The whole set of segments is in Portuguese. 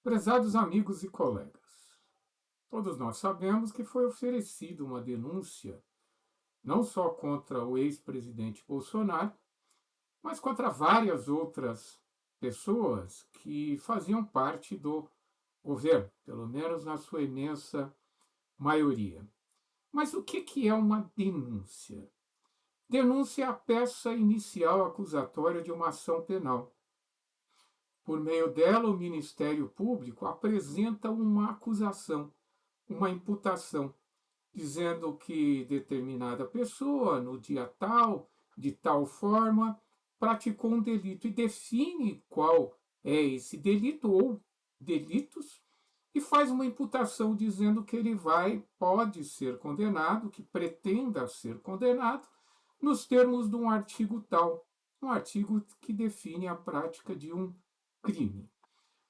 Prezados amigos e colegas, todos nós sabemos que foi oferecida uma denúncia não só contra o ex-presidente Bolsonaro, mas contra várias outras pessoas que faziam parte do governo, pelo menos na sua imensa maioria. Mas o que é uma denúncia? Denúncia é a peça inicial acusatória de uma ação penal. Por meio dela, o Ministério Público apresenta uma acusação, uma imputação, dizendo que determinada pessoa, no dia tal, de tal forma, praticou um delito e define qual é esse delito ou delitos e faz uma imputação dizendo que ele pode ser condenado, que pretenda ser condenado, nos termos de um artigo tal, um artigo que define a prática de um crime.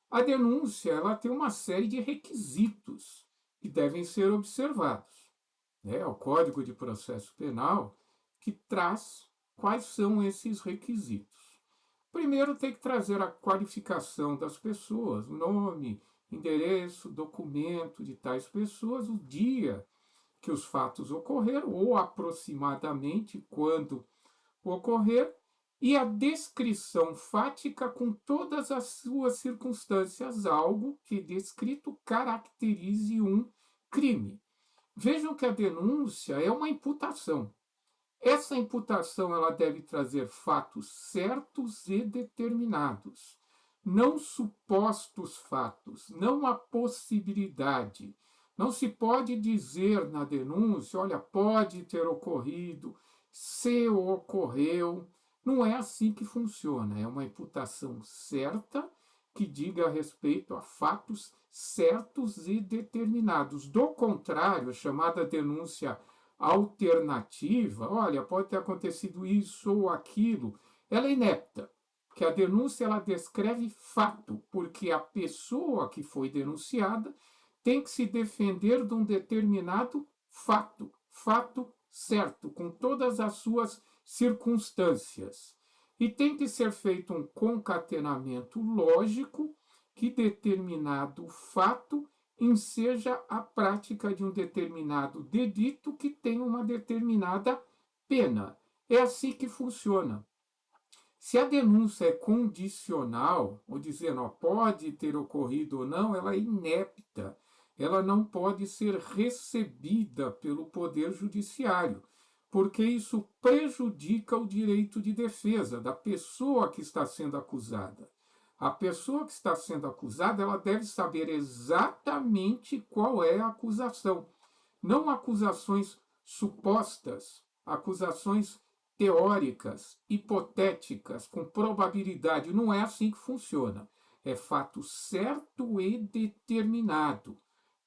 A denúncia ela tem uma série de requisitos que devem ser observados. É o Código de Processo Penal que traz quais são esses requisitos. Primeiro, tem que trazer a qualificação das pessoas, nome, endereço, documento de tais pessoas, o dia que os fatos ocorreram, ou aproximadamente quando ocorrer, e a descrição fática com todas as suas circunstâncias, algo que descrito caracterize um crime. Vejam que a denúncia é uma imputação. Essa imputação ela deve trazer fatos certos e determinados, não supostos fatos, não a possibilidade. Não se pode dizer na denúncia, olha, pode ter ocorrido, se ocorreu. Não é assim que funciona. É uma imputação certa que diga a respeito a fatos certos e determinados. Do contrário, a chamada denúncia alternativa, olha, pode ter acontecido isso ou aquilo, ela é inepta, que a denúncia ela descreve fato, porque a pessoa que foi denunciada tem que se defender de um determinado fato, fato certo, com todas as suas circunstâncias. E tem que ser feito um concatenamento lógico que determinado fato enseja a prática de um determinado delito que tem uma determinada pena. É assim que funciona. Se a denúncia é condicional, ou dizendo ó, pode ter ocorrido ou não, ela é inepta. Ela não pode ser recebida pelo Poder Judiciário, porque isso prejudica o direito de defesa da pessoa que está sendo acusada. A pessoa que está sendo acusada, ela deve saber exatamente qual é a acusação. Não acusações supostas, acusações teóricas, hipotéticas, com probabilidade. Não é assim que funciona. É fato certo e determinado.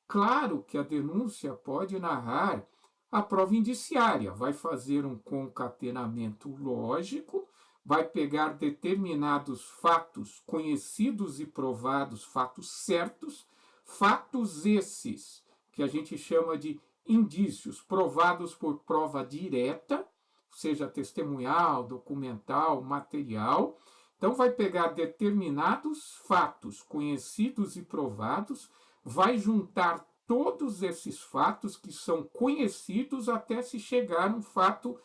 Claro que a denúncia pode narrar a prova indiciária, vai fazer um concatenamento lógico, vai pegar determinados fatos conhecidos e provados, fatos certos, fatos esses que a gente chama de indícios provados por prova direta, seja testemunhal, documental, material. Então, vai pegar determinados fatos conhecidos e provados, vai juntar todos esses fatos que são conhecidos até se chegar a um fato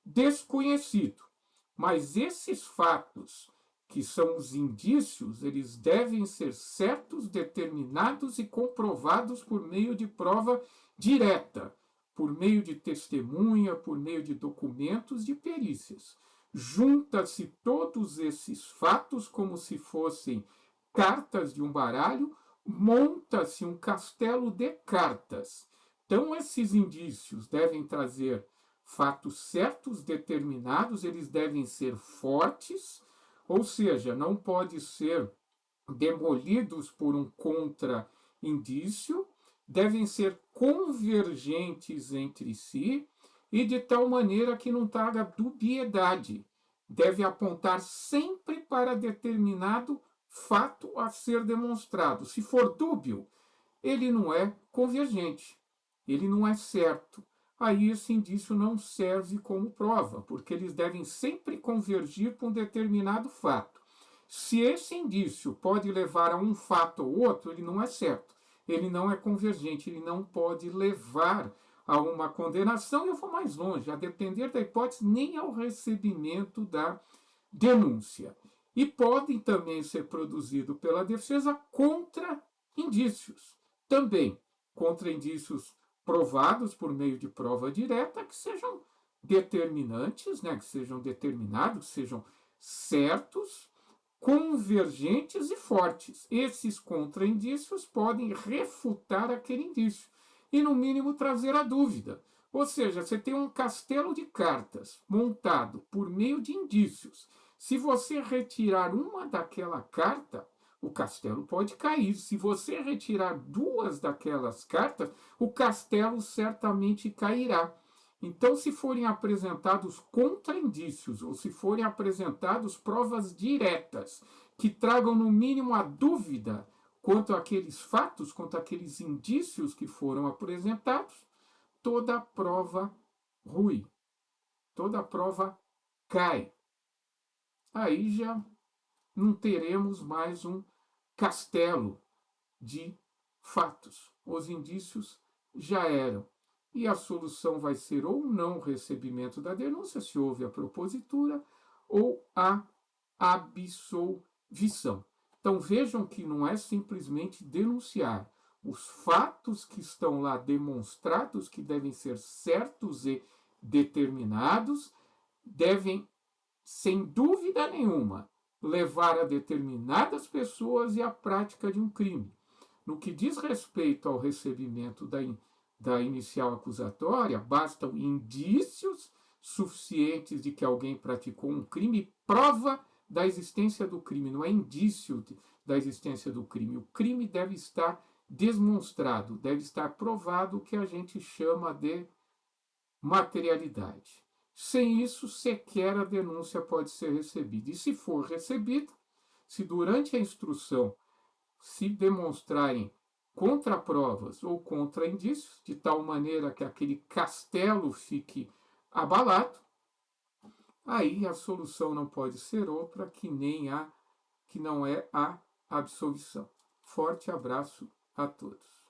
desconhecido. Mas esses fatos, que são os indícios, eles devem ser certos, determinados e comprovados por meio de prova direta, por meio de testemunha, por meio de documentos de perícias. Junta-se todos esses fatos como se fossem cartas de um baralho, monta-se um castelo de cartas. Então, esses indícios devem trazer fatos certos, determinados, eles devem ser fortes, ou seja, não pode ser demolidos por um contra-indício, devem ser convergentes entre si e de tal maneira que não traga dubiedade. Deve apontar sempre para determinado fato a ser demonstrado. Se for dúbio, ele não é convergente, ele não é certo. Aí esse indício não serve como prova, porque eles devem sempre convergir para um determinado fato. Se esse indício pode levar a um fato ou outro, ele não é certo, ele não é convergente, ele não pode levar a uma condenação. E eu vou mais longe, a depender da hipótese, nem ao recebimento da denúncia. E podem também ser produzidos pela defesa contra indícios. Também contra indícios provados por meio de prova direta, que sejam determinantes, né, que sejam determinados, que sejam certos, convergentes e fortes. Esses contraindícios podem refutar aquele indício e, no mínimo, trazer a dúvida. Ou seja, você tem um castelo de cartas montado por meio de indícios. Se você retirar uma daquela carta, o castelo pode cair. Se você retirar duas daquelas cartas, o castelo certamente cairá. Então, se forem apresentados contraindícios ou se forem apresentados provas diretas que tragam no mínimo a dúvida quanto àqueles fatos, quanto àqueles indícios que foram apresentados, toda a prova rui, toda a prova cai. Aí já não teremos mais um castelo de fatos. Os indícios já eram. E a solução vai ser ou não recebimento da denúncia, se houve a propositura, ou a absolvição. Então vejam que não é simplesmente denunciar. Os fatos que estão lá demonstrados, que devem ser certos e determinados, devem, sem dúvida nenhuma, levar a determinadas pessoas e à prática de um crime. No que diz respeito ao recebimento da inicial acusatória, bastam indícios suficientes de que alguém praticou um crime, prova da existência do crime, não é indício da existência do crime. O crime deve estar demonstrado, deve estar provado, o que a gente chama de materialidade. Sem isso, sequer a denúncia pode ser recebida. E se for recebida, se durante a instrução se demonstrarem contraprovas ou contraindícios, de tal maneira que aquele castelo fique abalado, aí a solução não pode ser outra que não é a absolvição. Forte abraço a todos.